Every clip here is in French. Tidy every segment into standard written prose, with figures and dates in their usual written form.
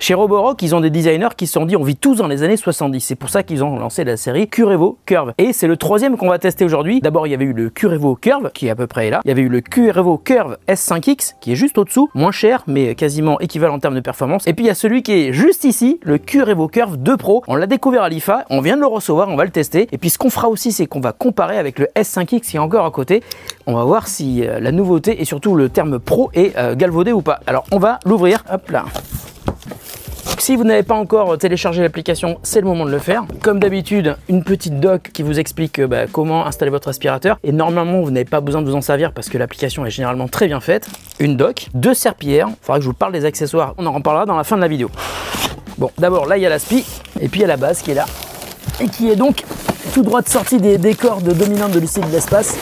Chez Roborock, ils ont des designers qui se sont dit on vit tous dans les années 70. C'est pour ça qu'ils ont lancé la série Curevo Curve. Et c'est le troisième qu'on va tester aujourd'hui. D'abord, il y avait eu le Curevo Curve qui est à peu près là. Il y avait eu le Curevo Curve S5X qui est juste au-dessous, moins cher mais quasiment équivalent en termes de performance. Et puis il y a celui qui est juste ici, le Curevo Curve 2 Pro. On l'a découvert à l'IFA, on vient de le recevoir, on va le tester. Et puis ce qu'on fera aussi, c'est qu'on va comparer avec le S5X qui est encore à côté. On va voir si la nouveauté et surtout le terme pro est galvaudé ou pas. Alors on va l'ouvrir, hop là. Si vous n'avez pas encore téléchargé l'application, c'est le moment de le faire. Comme d'habitude, une petite doc qui vous explique comment installer votre aspirateur. Et normalement, vous n'avez pas besoin de vous en servir parce que l'application est généralement très bien faite. Une doc, 2 serpillères. Il faudra que je vous parle des accessoires. On en reparlera dans la fin de la vidéo. Bon, d'abord, là, il y a l'aspi. Et puis, il y a la base qui est là. Et qui est donc tout droit de sortie des décors de Dominante de Lucie de l'espace.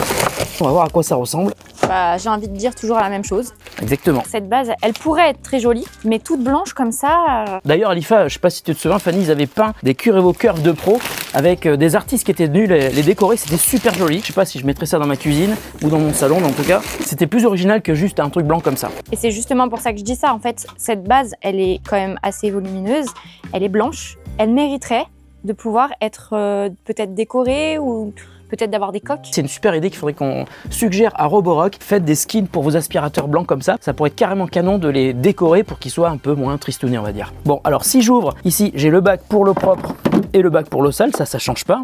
On va voir à quoi ça ressemble. Bah, j'ai envie de dire toujours la même chose. Exactement. Cette base, elle pourrait être très jolie, mais toute blanche comme ça. D'ailleurs, à l'IFA, je sais pas si tu te souviens, Fanny, ils avaient peint des Curevo Curve 2 Pro avec des artistes qui étaient venus les décorer. C'était super joli. Je sais pas si je mettrais ça dans ma cuisine ou dans mon salon, mais en tout cas, c'était plus original que juste un truc blanc comme ça. Et c'est justement pour ça que je dis ça. En fait, cette base, elle est quand même assez volumineuse. Elle est blanche. Elle mériterait de pouvoir être peut-être décorée ou peut-être d'avoir des coques. C'est une super idée qu'il faudrait qu'on suggère à Roborock. Faites des skins pour vos aspirateurs blancs comme ça. Ça pourrait être carrément canon de les décorer pour qu'ils soient un peu moins tristounés, on va dire. Bon, alors si j'ouvre, ici j'ai le bac pour l'eau propre et le bac pour l'eau sale. Ça change pas.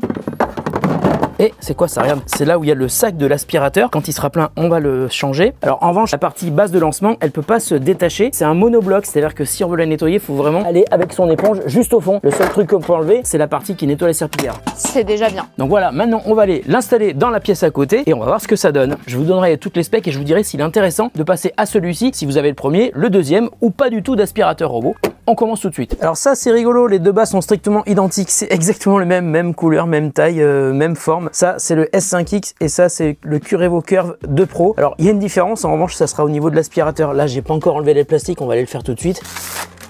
Et c'est quoi ça? Regarde, c'est là où il y a le sac de l'aspirateur. Quand il sera plein, on va le changer. Alors en revanche, la partie base de lancement, elle peut pas se détacher. C'est un monobloc, c'est-à-dire que si on veut la nettoyer, il faut vraiment aller avec son éponge juste au fond. Le seul truc qu'on peut enlever, c'est la partie qui nettoie les serpillères. C'est déjà bien. Donc voilà, maintenant on va aller l'installer dans la pièce à côté et on va voir ce que ça donne. Je vous donnerai toutes les specs et je vous dirai s'il est intéressant de passer à celui-ci, si vous avez le premier, le deuxième ou pas du tout d'aspirateur robot. On commence tout de suite. Alors ça c'est rigolo, les deux bases sont strictement identiques, c'est exactement le même couleur, même taille, même forme. Ça c'est le S5X et ça c'est le Curevo Curve 2 Pro. Alors il y a une différence, en revanche ça sera au niveau de l'aspirateur. Là j'ai pas encore enlevé les plastiques, on va aller le faire tout de suite.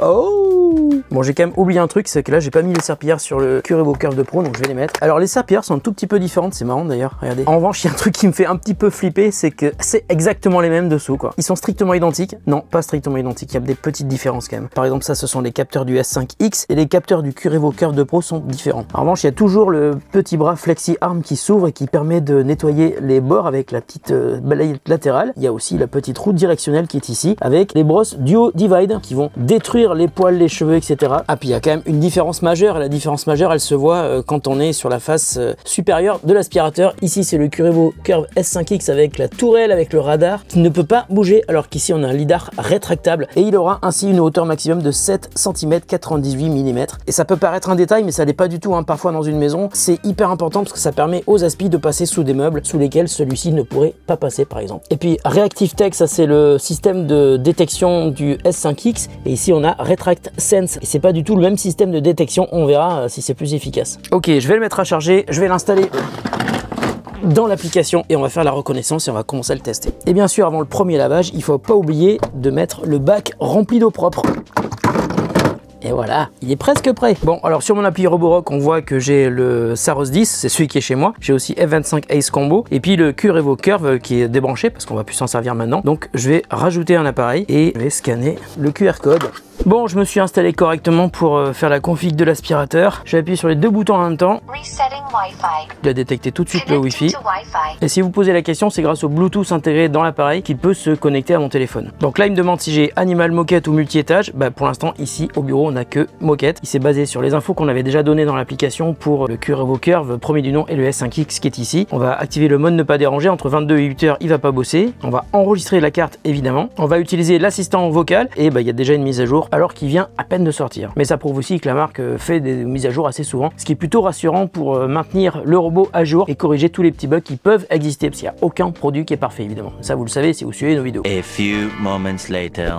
Oh! Bon, j'ai quand même oublié un truc, c'est que là j'ai pas mis les serpillères sur le Curevo Curve 2 Pro, donc je vais les mettre. Alors les serpillères sont un tout petit peu différentes, c'est marrant d'ailleurs, regardez. En revanche, il y a un truc qui me fait un petit peu flipper, c'est que c'est exactement les mêmes dessous, quoi. Ils sont strictement identiques. Non, pas strictement identiques, il y a des petites différences quand même. Par exemple, ça ce sont les capteurs du S5X et les capteurs du Curevo Curve 2 Pro sont différents. En revanche, il y a toujours le petit bras Flexi Arm qui s'ouvre et qui permet de nettoyer les bords avec la petite balayette latérale. Il y a aussi la petite roue directionnelle qui est ici, avec les brosses Duo Divide qui vont détruire les poils, les cheveux, etc. Ah, puis il y a quand même une différence majeure, et la différence majeure, elle se voit quand on est sur la face supérieure de l'aspirateur. Ici, c'est le Curevo Curve S5X avec la tourelle, avec le radar, qui ne peut pas bouger, alors qu'ici, on a un lidar rétractable, et il aura ainsi une hauteur maximum de 7 cm 98 mm. Et ça peut paraître un détail, mais ça l'est pas du tout, hein. Parfois, dans une maison, c'est hyper important, parce que ça permet aux aspi de passer sous des meubles sous lesquels celui-ci ne pourrait pas passer, par exemple. Et puis, Reactive Tech, ça c'est le système de détection du S5X, et ici, on a Retract Sense, et c'est pas du tout le même système de détection, on verra si c'est plus efficace. Ok, je vais le mettre à charger, je vais l'installer dans l'application et on va faire la reconnaissance et on va commencer à le tester. Et bien sûr, avant le premier lavage, il faut pas oublier de mettre le bac rempli d'eau propre. Et voilà, il est presque prêt. Bon, alors sur mon appli Roborock, on voit que j'ai le Saros 10, c'est celui qui est chez moi. J'ai aussi F25 Ace Combo et puis le Curevo Curve qui est débranché parce qu'on va plus s'en servir maintenant. Donc je vais rajouter un appareil et je vais scanner le QR code. Bon, je me suis installé correctement pour faire la config de l'aspirateur. J'ai appuyé sur les deux boutons en même temps. Il a détecté tout de suite le Wi-Fi. Et si vous posez la question, c'est grâce au Bluetooth intégré dans l'appareil qu'il peut se connecter à mon téléphone. Donc là, il me demande si j'ai Animal Moquette ou multi-étage. Bah, pour l'instant, ici, au bureau, on n'a que Moquette. Il s'est basé sur les infos qu'on avait déjà données dans l'application pour le Curevo Curve, premier du nom, et le S5X qui est ici. On va activer le mode ne pas déranger. Entre 22 et 8 heures, il va pas bosser. On va enregistrer la carte, évidemment. On va utiliser l'assistant vocal. Et bah, il y a déjà une mise à jour, alors qu'il vient à peine de sortir. Mais ça prouve aussi que la marque fait des mises à jour assez souvent, ce qui est plutôt rassurant pour maintenir le robot à jour et corriger tous les petits bugs qui peuvent exister, parce qu'il n'y a aucun produit qui est parfait, évidemment. Ça, vous le savez si vous suivez nos vidéos. A few moments later.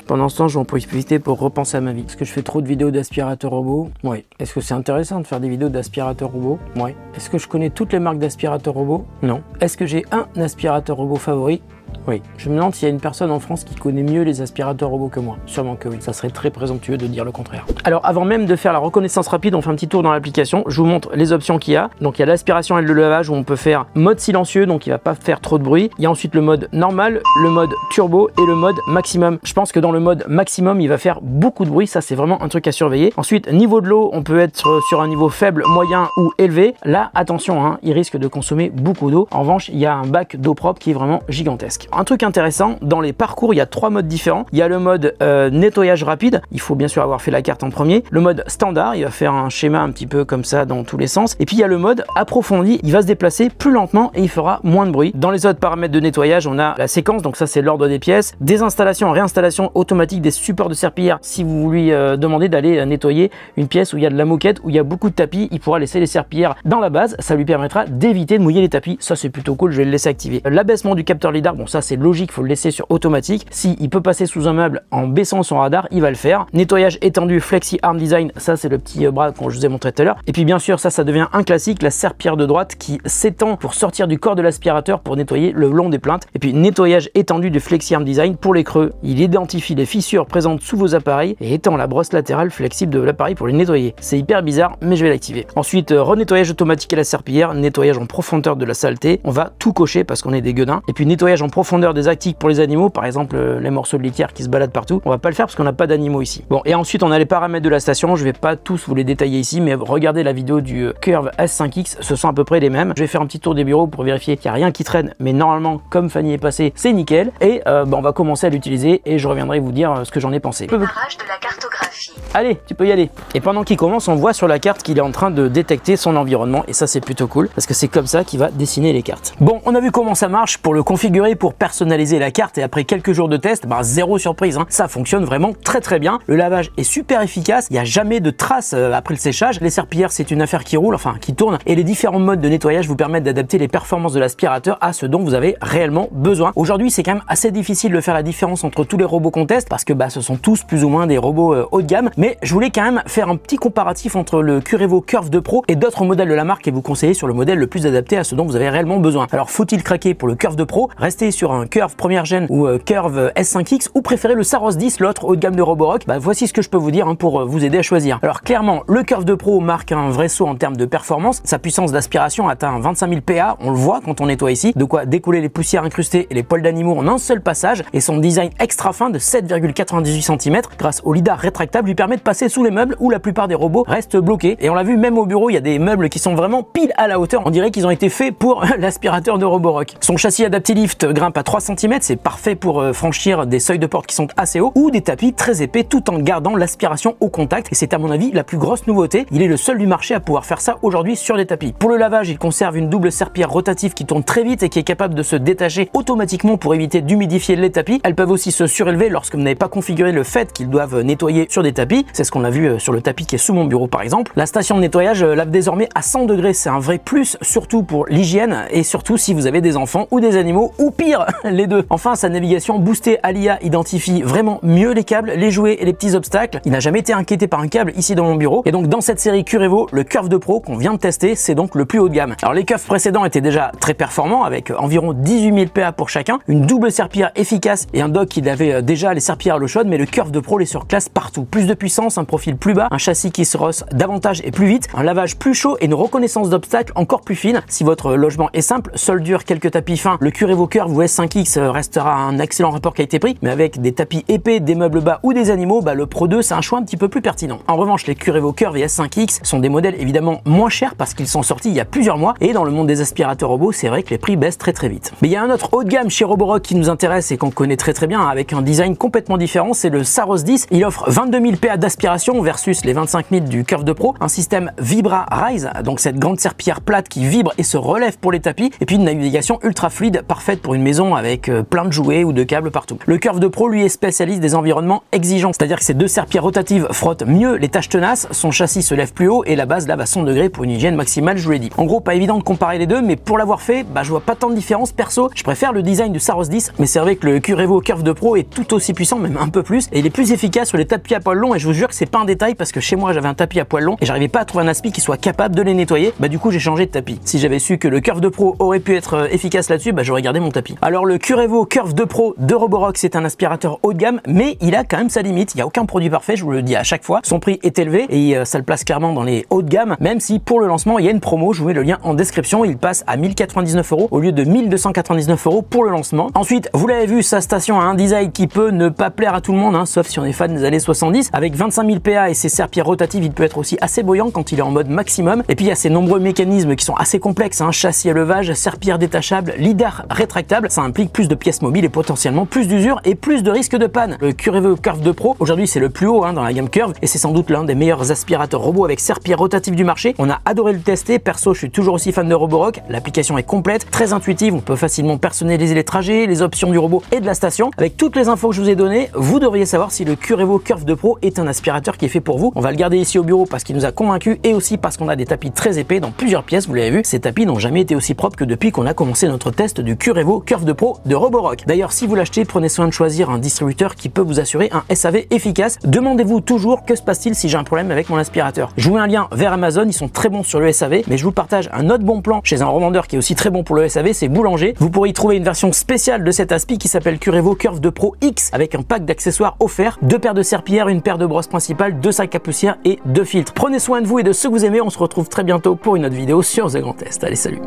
Pendant ce temps, je vais en profiter pour repenser à ma vie. Est-ce que je fais trop de vidéos d'aspirateur robot? Oui. Est-ce que c'est intéressant de faire des vidéos d'aspirateur robot? Oui. Est-ce que je connais toutes les marques d'aspirateur robot? Non. Est-ce que j'ai un aspirateur robot favori? Oui, je me demande s'il y a une personne en France qui connaît mieux les aspirateurs robots que moi. Sûrement que oui, ça serait très présomptueux de dire le contraire. Alors avant même de faire la reconnaissance rapide, on fait un petit tour dans l'application. Je vous montre les options qu'il y a. Donc il y a l'aspiration et le lavage où on peut faire mode silencieux, donc il va pas faire trop de bruit. Il y a ensuite le mode normal, le mode turbo et le mode maximum. Je pense que dans le mode maximum, il va faire beaucoup de bruit. Ça, c'est vraiment un truc à surveiller. Ensuite, niveau de l'eau, on peut être sur un niveau faible, moyen ou élevé. Là, attention, hein, il risque de consommer beaucoup d'eau. En revanche, il y a un bac d'eau propre qui est vraiment gigantesque. Un truc intéressant, dans les parcours, il y a 3 modes différents. Il y a le mode nettoyage rapide, il faut bien sûr avoir fait la carte en premier. Le mode standard, il va faire un schéma un petit peu comme ça dans tous les sens. Et puis il y a le mode approfondi, il va se déplacer plus lentement et il fera moins de bruit. Dans les autres paramètres de nettoyage, on a la séquence, donc ça c'est l'ordre des pièces, désinstallation, réinstallation automatique des supports de serpillière. Si vous lui demandez d'aller nettoyer une pièce où il y a de la moquette, où il y a beaucoup de tapis, il pourra laisser les serpillières dans la base, ça lui permettra d'éviter de mouiller les tapis. Ça c'est plutôt cool, je vais le laisser activer. L'abaissement du capteur lidar, bon ça c'est logique, il faut le laisser sur automatique. Si il peut passer sous un meuble en baissant son radar, il va le faire. Nettoyage étendu Flexi Arm Design, ça c'est le petit bras qu'on je vous ai montré tout à l'heure. Et puis bien sûr ça devient un classique, la serpillière de droite qui s'étend pour sortir du corps de l'aspirateur pour nettoyer le long des plaintes. Et puis nettoyage étendu de Flexi Arm Design pour les creux. Il identifie les fissures présentes sous vos appareils et étend la brosse latérale flexible de l'appareil pour les nettoyer. C'est hyper bizarre, mais je vais l'activer. Ensuite, renettoyage automatique à la serpillière, nettoyage en profondeur de la saleté. On va tout cocher parce qu'on est des gueudins. Et puis nettoyage en profondeur des actiques pour les animaux, par exemple les morceaux de litière qui se baladent partout. On va pas le faire parce qu'on n'a pas d'animaux ici. Bon, et ensuite on a les paramètres de la station. Je vais pas tous vous les détailler ici, mais regardez la vidéo du Curve S5X, ce sont à peu près les mêmes. Je vais faire un petit tour des bureaux pour vérifier qu'il n'y a rien qui traîne, mais normalement, comme Fanny est passée, c'est nickel. Et on va commencer à l'utiliser et je reviendrai vous dire ce que j'en ai pensé. Démarrage de la cartographie. Allez, tu peux y aller. Et pendant qu'il commence, on voit sur la carte qu'il est en train de détecter son environnement et ça c'est plutôt cool parce que c'est comme ça qu'il va dessiner les cartes. Bon, on a vu comment ça marche pour le configurer, pour personnaliser la carte et après quelques jours de test, zéro surprise, hein. Ça fonctionne vraiment très bien. Le lavage est super efficace, il n'y a jamais de traces après le séchage. Les serpillières, c'est une affaire qui roule, enfin qui tourne et les différents modes de nettoyage vous permettent d'adapter les performances de l'aspirateur à ce dont vous avez réellement besoin. Aujourd'hui, c'est quand même assez difficile de faire la différence entre tous les robots qu'on teste parce que ce sont tous plus ou moins des robots haut de gamme, mais je voulais quand même faire un petit comparatif entre le Curevo Curve 2 Pro et d'autres modèles de la marque et vous conseiller sur le modèle le plus adapté à ce dont vous avez réellement besoin. Alors faut-il craquer pour le Curve 2 Pro, rester sur un Curve première gêne ou Curve S5X ou préférer le Saros 10, l'autre haut de gamme de Roborock? Voici ce que je peux vous dire pour vous aider à choisir. Alors clairement, le Curve 2 Pro marque un vrai saut en termes de performance. Sa puissance d'aspiration atteint 25 000 PA, on le voit quand on nettoie ici, de quoi découler les poussières incrustées et les poils d'animaux en un seul passage, et son design extra fin de 7,98 cm grâce au lidar rétractable lui permet de passer sous les meubles où la plupart des robots restent bloqués. Et on l'a vu même au bureau, il y a des meubles qui sont vraiment pile à la hauteur, on dirait qu'ils ont été faits pour l'aspirateur de Roborock. Son châssis adapté lift grimpe à 3 cm, c'est parfait pour franchir des seuils de porte qui sont assez hauts ou des tapis très épais tout en gardant l'aspiration au contact, et c'est à mon avis la plus grosse nouveauté. Il est le seul du marché à pouvoir faire ça aujourd'hui sur des tapis. Pour le lavage, il conserve une double serpillière rotative qui tourne très vite et qui est capable de se détacher automatiquement pour éviter d'humidifier les tapis. Elles peuvent aussi se surélever lorsque vous n'avez pas configuré le fait qu'ils doivent nettoyer sur des tapis. C'est ce qu'on a vu sur le tapis qui est sous mon bureau par exemple. La station de nettoyage lave désormais à 100 degrés, c'est un vrai plus, surtout pour l'hygiène et surtout si vous avez des enfants ou des animaux ou pire, les deux. Enfin, sa navigation boostée à l'IA identifie vraiment mieux les câbles, les jouets et les petits obstacles. Il n'a jamais été inquiété par un câble ici dans mon bureau. Et donc dans cette série Curevo, le Curve 2 Pro qu'on vient de tester, c'est donc le plus haut de gamme. Alors les Curves précédents étaient déjà très performants avec environ 18 000 PA pour chacun, une double serpillière efficace et un dock qui avait déjà les serpillères à l'eau chaude, mais le Curve 2 Pro les surclasse partout. Plus de puissance, un profil plus bas, un châssis qui se rosse davantage et plus vite, un lavage plus chaud et une reconnaissance d'obstacles encore plus fine. Si votre logement est simple, soldure, quelques tapis fins, le Curevo Curve ou S5X restera un excellent rapport qualité-prix, mais avec des tapis épais, des meubles bas ou des animaux, le Pro 2 c'est un choix un petit peu plus pertinent. En revanche, les Curevo Curve et S5X sont des modèles évidemment moins chers parce qu'ils sont sortis il y a plusieurs mois et dans le monde des aspirateurs robots, c'est vrai que les prix baissent très vite. Mais il y a un autre haut de gamme chez Roborock qui nous intéresse et qu'on connaît très bien avec un design complètement différent, c'est le Saros 10. Il offre 22 000 PA d'aspiration versus les 25 000 du Curve 2 Pro, un système Vibra Rise, donc cette grande serpillière plate qui vibre et se relève pour les tapis, et puis une navigation ultra fluide parfaite pour une maison avec plein de jouets ou de câbles partout. Le Curve 2 Pro lui est spécialiste des environnements exigeants, c'est-à-dire que ces deux serpillères rotatives frottent mieux les tâches tenaces, son châssis se lève plus haut et la base lave à 100 degrés pour une hygiène maximale, je vous l'ai dit. En gros, pas évident de comparer les deux, mais pour l'avoir fait, je vois pas tant de différence. Perso, je préfère le design du Saros 10, mais c'est vrai que le Curevo Curve 2 Pro est tout aussi puissant, même un peu plus, et il est plus efficace sur les tapis à poils longs, et je vous jure que c'est pas un détail parce que chez moi j'avais un tapis à poils longs et j'arrivais pas à trouver un aspi qui soit capable de les nettoyer. Du coup j'ai changé de tapis. Si j'avais su que le Curve 2 Pro aurait pu être efficace là-dessus, j'aurais gardé mon tapis. Alors le Curevo Curve 2 Pro de Roborock, c'est un aspirateur haut de gamme, mais il a quand même sa limite. Il n'y a aucun produit parfait, je vous le dis à chaque fois. Son prix est élevé et ça le place clairement dans les hauts de gamme, même si pour le lancement, il y a une promo. Je vous mets le lien en description. Il passe à 1099 € au lieu de 1299 € pour le lancement. Ensuite, vous l'avez vu, sa station a un design qui peut ne pas plaire à tout le monde, hein, sauf si on est fan des années 70. Avec 25 000 PA et ses serpillères rotatives, il peut être aussi assez bruyant quand il est en mode maximum. Et puis il y a ces nombreux mécanismes qui sont assez complexes, hein, châssis à levage, serpillère détachable, lidar rétractable. Ça implique plus de pièces mobiles et potentiellement plus d'usure et plus de risques de panne. Le Curevo Curve 2 Pro, aujourd'hui c'est le plus haut dans la gamme Curve et c'est sans doute l'un des meilleurs aspirateurs robots avec serpillère rotative du marché. On a adoré le tester. Perso, je suis toujours aussi fan de Roborock. L'application est complète, très intuitive. On peut facilement personnaliser les trajets, les options du robot et de la station. Avec toutes les infos que je vous ai données, vous devriez savoir si le Curevo Curve 2 Pro est un aspirateur qui est fait pour vous. On va le garder ici au bureau parce qu'il nous a convaincus et aussi parce qu'on a des tapis très épais dans plusieurs pièces. Vous l'avez vu, ces tapis n'ont jamais été aussi propres que depuis qu'on a commencé notre test du Curevo Curve 2 Pro de Roborock. D'ailleurs, si vous l'achetez, prenez soin de choisir un distributeur qui peut vous assurer un SAV efficace. Demandez-vous toujours que se passe-t-il si j'ai un problème avec mon aspirateur. Je vous mets un lien vers Amazon, ils sont très bons sur le SAV, mais je vous partage un autre bon plan chez un revendeur qui est aussi très bon pour le SAV, c'est Boulanger. Vous pourrez y trouver une version spéciale de cet aspi qui s'appelle Curevo Curve 2 Pro X avec un pack d'accessoires offerts, 2 paires de serpillères, une paire de brosses principales, 2 sacs à poussière et 2 filtres. Prenez soin de vous et de ceux que vous aimez, on se retrouve très bientôt pour une autre vidéo sur The Grand Test. Allez, salut!